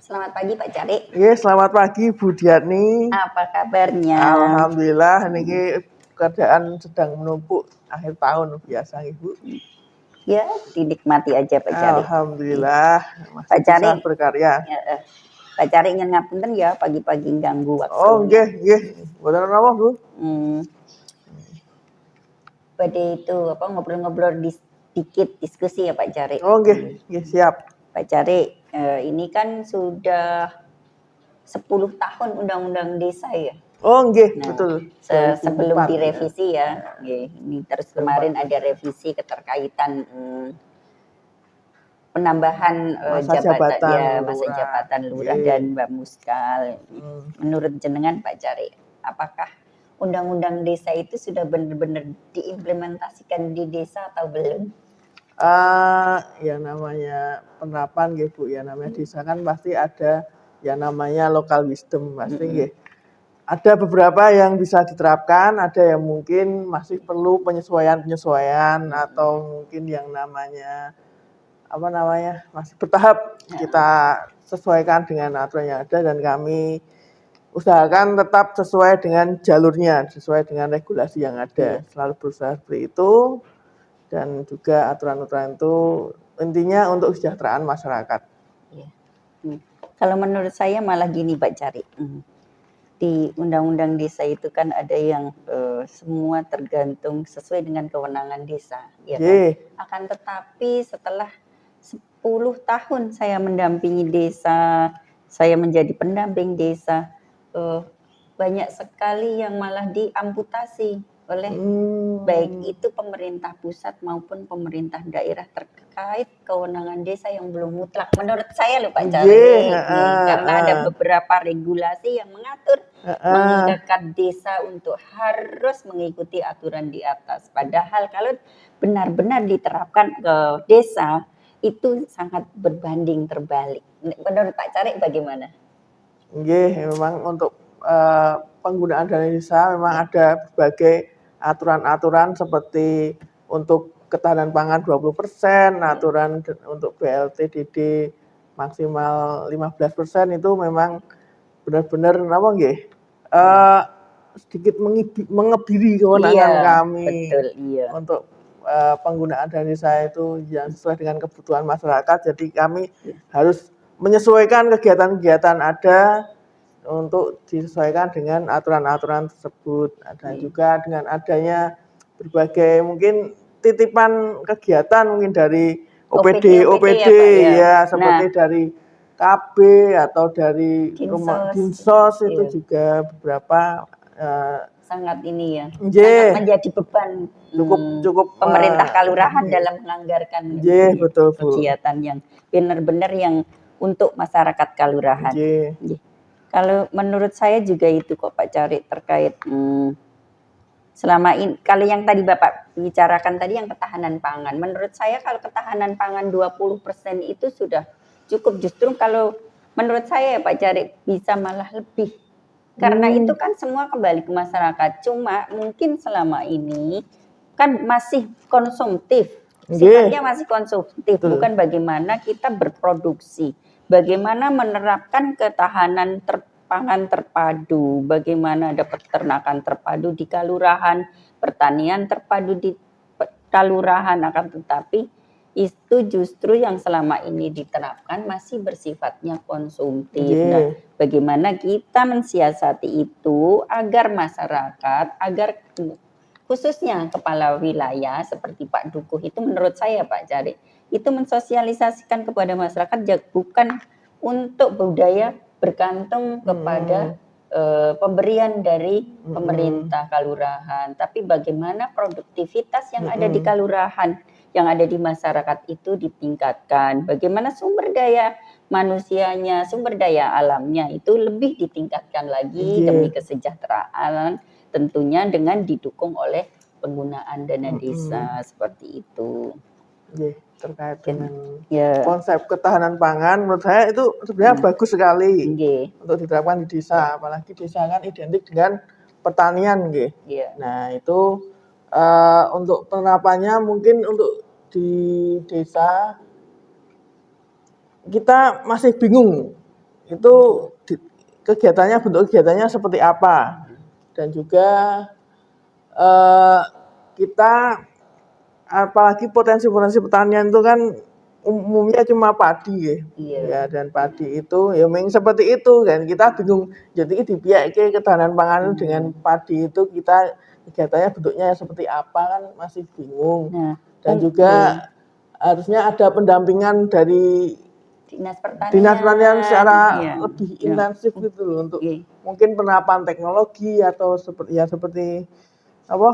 Selamat pagi Pak Cari. Selamat pagi Bu Diani. Apa kabarnya? Alhamdulillah, niki kerjaan sedang menumpuk akhir tahun biasa Ibu. Ya, dinikmati aja Pak Cari. Alhamdulillah, masih Pak Cari, bisa berkarya. Pak Cari ingin ngapunten ya pagi-pagi ganggu waktu. Oh, nggih. Mboten napa, Bu? Pada itu ngobrol-ngobrol sedikit diskusi ya Pak Cari. Oh, nggih, siap. Pak Cari, ini kan sudah 10 tahun Undang-Undang Desa ya. Oh, nggih, betul. Sebelum 2004, direvisi ya. Ini terus kemarin ada revisi keterkaitan penambahan masa jabatan lurah dan Bamuskal. Menurut jenengan Pak Cari, apakah Undang-Undang Desa itu sudah benar-benar diimplementasikan di desa atau belum? Ya namanya penerapan gitu Bu, ya namanya desa kan pasti ada yang namanya local wisdom pasti nggih. Ada beberapa yang bisa diterapkan, ada yang mungkin masih perlu penyesuaian atau mungkin yang namanya masih bertahap kita sesuaikan dengan aturan yang ada, dan kami usahakan tetap sesuai dengan jalurnya, sesuai dengan regulasi yang ada. Selalu berusaha seperti itu. Dan juga aturan-aturan itu intinya untuk kesejahteraan masyarakat. Kalau menurut saya malah gini Pak Cari, di Undang-Undang Desa itu kan ada yang semua tergantung sesuai dengan kewenangan desa, ya kan? Akan tetapi setelah 10 tahun saya mendampingi desa, saya menjadi pendamping desa, banyak sekali yang malah diamputasi oleh baik itu pemerintah pusat maupun pemerintah daerah terkait kewenangan desa yang belum mutlak. Menurut saya loh Pak Cari, karena ada beberapa regulasi yang mengatur mengikat desa untuk harus mengikuti aturan di atas. Padahal kalau benar-benar diterapkan ke desa itu sangat berbanding terbalik. Menurut Pak Cari bagaimana? Memang untuk penggunaan dana desa memang ada berbagai aturan-aturan seperti untuk ketahanan pangan 20%, aturan untuk BLT-DD maksimal 15%, itu memang benar-benar sedikit mengebiri kewenangan kami. Betul, untuk penggunaan dana desa itu yang sesuai dengan kebutuhan masyarakat. Jadi kami harus menyesuaikan kegiatan-kegiatan ada untuk disesuaikan dengan aturan-aturan tersebut. Dan juga dengan adanya berbagai mungkin titipan kegiatan mungkin dari OPD ya, seperti dari KB atau dari Dinsos itu juga beberapa sangat ini ya, sangat menjadi beban cukup pemerintah kalurahan dalam menganggarkan betul, kegiatan yang benar-benar yang untuk masyarakat kalurahan. Kalau menurut saya juga itu kok Pak Cari terkait selama ini, kalau yang tadi Bapak bicarakan tadi yang ketahanan pangan, menurut saya kalau ketahanan pangan 20% itu sudah cukup. Justru kalau menurut saya Pak Cari bisa malah lebih. Karena itu kan semua kembali ke masyarakat. Cuma mungkin selama ini kan masih konsumtif. Sifatnya masih konsumtif, bukan bagaimana kita berproduksi. Bagaimana menerapkan ketahanan pangan terpadu, bagaimana ada peternakan terpadu di kalurahan, pertanian terpadu di kalurahan, akan tetapi itu justru yang selama ini diterapkan masih bersifatnya konsumtif. Nah, bagaimana kita mensiasati itu agar masyarakat, agar khususnya kepala wilayah seperti Pak Dukuh itu menurut saya Pak Cari, itu mensosialisasikan kepada masyarakat bukan untuk budaya bergantung kepada pemberian dari pemerintah kalurahan, tapi bagaimana produktivitas yang ada di kalurahan, yang ada di masyarakat itu ditingkatkan, bagaimana sumber daya manusianya, sumber daya alamnya itu lebih ditingkatkan lagi demi kesejahteraan, tentunya dengan didukung oleh penggunaan dana desa seperti itu. Terkait dengan konsep ketahanan pangan, menurut saya itu sebenarnya bagus sekali untuk diterapkan di desa, apalagi desa kan identik dengan pertanian. Nah itu untuk penerapannya mungkin untuk di desa kita masih bingung itu kegiatannya, bentuk kegiatannya seperti apa, dan juga kita apalagi potensi pertanian itu kan umumnya cuma padi ya. Iya. Ya, dan padi itu ya memang seperti itu kan, kita bingung jadi di pihak ketahanan pangan dengan padi itu kita kegiatannya bentuknya seperti apa kan masih bingung. Nah, dan juga harusnya ada pendampingan dari Dinas Pertanian, Dinas Pertanian secara lebih ya. intensif gitu loh, untuk mungkin penerapan teknologi atau seperti apa,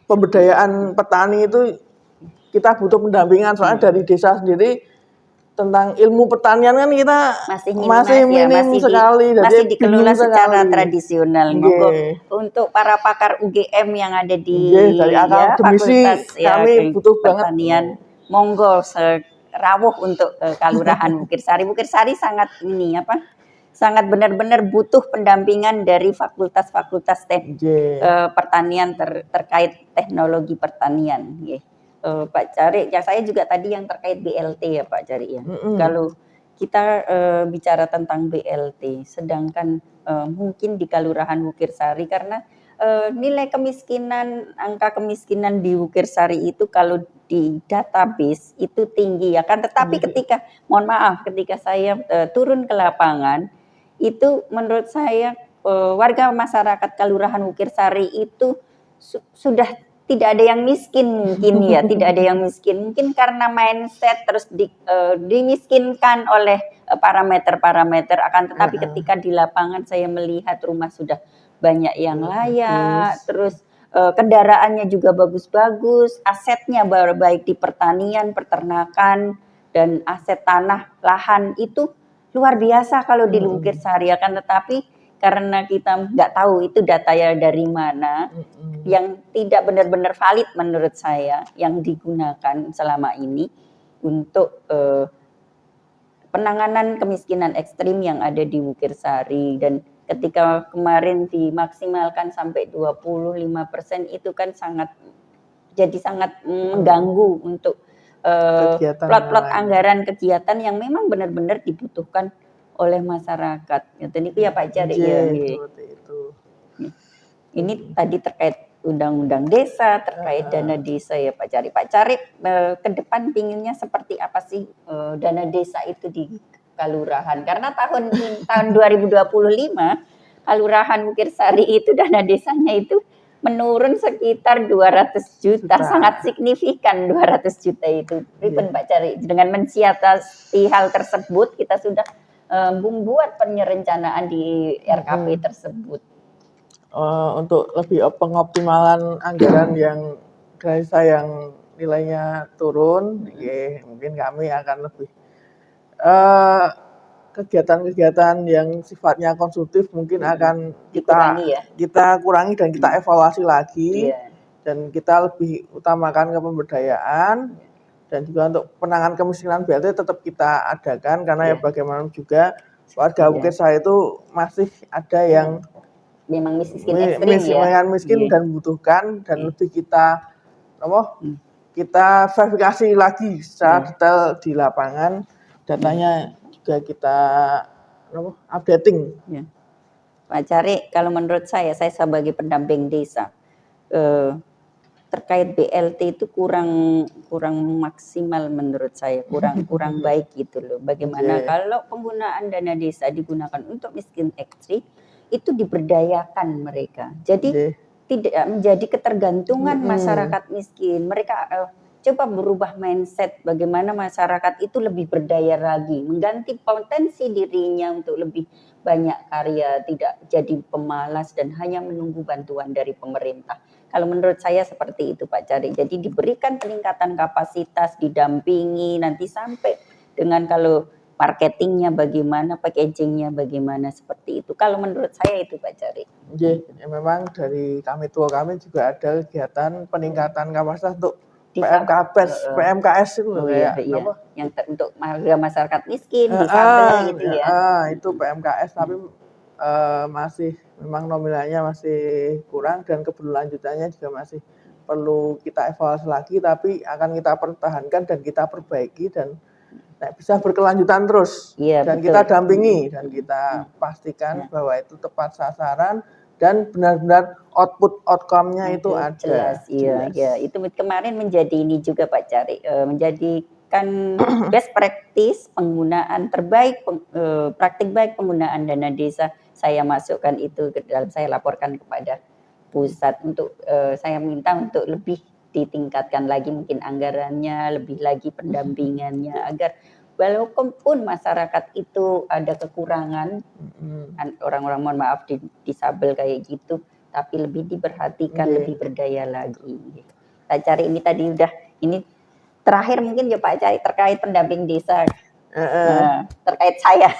pemberdayaan petani itu kita butuh pendampingan, soalnya dari desa sendiri tentang ilmu pertanian kan kita masih minim sekali, masih dikelola secara tradisional. Untuk para pakar UGM yang ada di Fakultas kami butuh Pertanian, monggo rawuh untuk Kalurahan Bukir Sari. Bukir Sari sangat sangat benar-benar butuh pendampingan dari fakultas-fakultas pertanian terkait teknologi pertanian. Pak Cari, ya saya juga tadi yang terkait BLT ya Pak Cari ya. Kalau kita bicara tentang BLT, sedangkan mungkin di Kalurahan Bukir Sari karena nilai kemiskinan, angka kemiskinan di Bukir Sari itu kalau di database itu tinggi ya kan, tetapi ketika ketika saya turun ke lapangan itu menurut saya warga masyarakat Kalurahan Bukir Sari itu sudah tidak ada yang miskin mungkin ya, tidak ada yang miskin mungkin karena mindset terus dimiskinkan oleh parameter-parameter, akan tetapi ketika di lapangan saya melihat rumah sudah banyak yang layak, terus kendaraannya juga bagus-bagus, asetnya baik di pertanian, peternakan, dan aset tanah, lahan itu luar biasa kalau di Bukir Sari, akan tetapi karena kita nggak tahu itu datanya dari mana, yang tidak benar-benar valid menurut saya yang digunakan selama ini untuk penanganan kemiskinan ekstrim yang ada di Bukir Sari. Dan ketika kemarin dimaksimalkan sampai 25% itu kan sangat mengganggu untuk plot-plot anggaran kegiatan yang memang benar-benar dibutuhkan oleh masyarakat. Itu ya Pak Cari ya. Ini tadi terkait undang-undang desa, terkait dana desa ya Pak Cari. Pak Cari ke depan pinginnya seperti apa sih dana desa itu di Kalurahan? Karena tahun 2025 Kalurahan Bukir Sari itu dana desanya itu menurun sekitar 200 juta. Sangat signifikan 200 juta itu. Pak Cari, dengan mensiasati hal tersebut kita sudah membuat perencanaan di RKP tersebut. Untuk lebih pengoptimalan anggaran yang desa yang nilainya turun, mungkin kami akan lebih kegiatan-kegiatan yang sifatnya konsumtif mungkin akan kita kurangi dan kita evaluasi lagi, dan kita lebih utamakan ke pemberdayaan, dan juga untuk penanganan kemiskinan BLT tetap kita adakan karena ya bagaimanapun juga warga Bukir Sari itu masih ada yang memang miskin ekstrim miskin dan membutuhkan, dan lebih kita verifikasi lagi secara detail di lapangan, datanya juga kita updating. Pak Cari, kalau menurut saya sebagai pendamping desa terkait BLT itu kurang maksimal menurut saya, kurang baik gitu loh. Bagaimana kalau penggunaan dana desa digunakan untuk miskin ekstrim itu diberdayakan mereka. Jadi tidak menjadi ketergantungan masyarakat miskin. Mereka coba berubah mindset bagaimana masyarakat itu lebih berdaya lagi, mengganti potensi dirinya untuk lebih banyak karya, tidak jadi pemalas dan hanya menunggu bantuan dari pemerintah. Kalau menurut saya seperti itu Pak Cari. Jadi diberikan peningkatan kapasitas, didampingi nanti sampai dengan kalau marketingnya bagaimana, packagingnya bagaimana, seperti itu. Kalau menurut saya itu Pak Cari. Memang dari kami juga ada kegiatan peningkatan kapasitas untuk PMKS itu yang untuk masyarakat miskin, difabel gitu ya. Itu PMKS tapi masih memang nominalnya masih kurang dan keberlanjutannya juga masih perlu kita evaluasi lagi, tapi akan kita pertahankan dan kita perbaiki, dan bisa berkelanjutan terus. Iya, Dan betul. kita dampingi dan kita pastikan bahwa itu tepat sasaran dan benar-benar outcome-nya itu ada. Jelas, iya, ya. Itu kemarin menjadi ini juga Pak Cari, menjadikan best practice penggunaan terbaik, praktik baik penggunaan dana desa. Saya masukkan itu ke dalam, saya laporkan kepada pusat untuk saya minta untuk lebih ditingkatkan lagi mungkin anggarannya, lebih lagi pendampingannya agar walaupun masyarakat itu ada kekurangan, orang-orang mohon maaf disabel kayak gitu, tapi lebih diperhatikan, lebih berdaya lagi. Saya cari ini tadi udah, ini terakhir mungkin ya Pak Cari terkait pendamping desa. Terkait saya,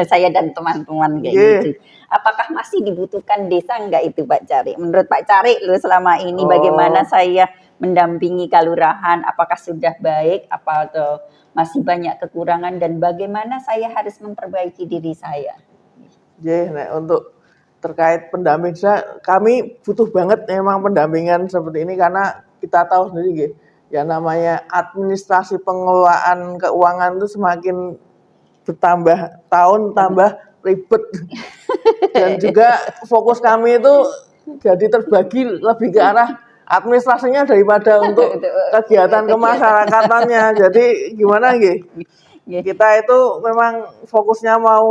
saya dan teman-teman kayak gitu. Apakah masih dibutuhkan desa enggak itu Pak Cari? Menurut Pak Cari lu selama ini bagaimana saya mendampingi kelurahan? Apakah sudah baik? Apa atau masih banyak kekurangan dan bagaimana saya harus memperbaiki diri saya? Untuk terkait pendamping kami butuh banget memang pendampingan seperti ini karena kita tahu sendiri ya namanya administrasi pengelolaan keuangan itu semakin bertambah tahun tambah ribet dan juga fokus kami itu jadi terbagi lebih ke arah administrasinya daripada untuk kegiatan kemasyarakatannya. Jadi gimana kita itu memang fokusnya mau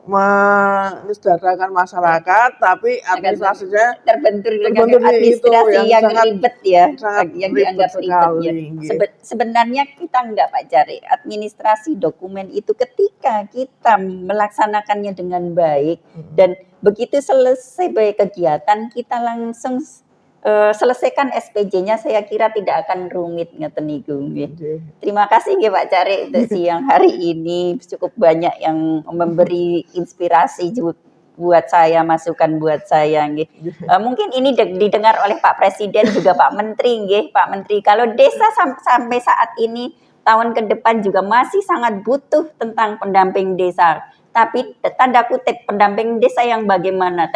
mensejahterakan masyarakat, tapi administrasinya terbentur dengan administrasi yang ribet ya, yang dianggap ribet ya. Sebenarnya kita enggak Pak Cari, administrasi dokumen itu ketika kita melaksanakannya dengan baik dan begitu selesai baik kegiatan kita langsung selesaikan SPJ-nya, saya kira tidak akan rumit ngeten niku nggih. Terima kasih nggih Pak Cari untuk siang hari ini, cukup banyak yang memberi inspirasi buat saya, masukan buat saya nggih. Mungkin ini didengar oleh Pak Presiden juga Pak Menteri nggih, Pak Menteri. Kalau desa sampai saat ini tahun ke depan juga masih sangat butuh tentang pendamping desa. Tapi tanda kutip pendamping desa yang bagaimana?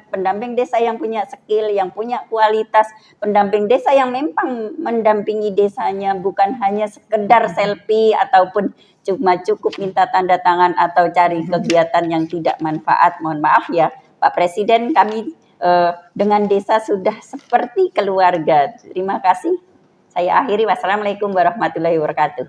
Pendamping desa yang punya skill, yang punya kualitas, pendamping desa yang memang mendampingi desanya bukan hanya sekedar selfie ataupun cuma cukup minta tanda tangan atau cari kegiatan yang tidak manfaat. Mohon maaf ya Pak Presiden, kami dengan desa sudah seperti keluarga. Terima kasih. Saya akhiri. Wassalamualaikum warahmatullahi wabarakatuh.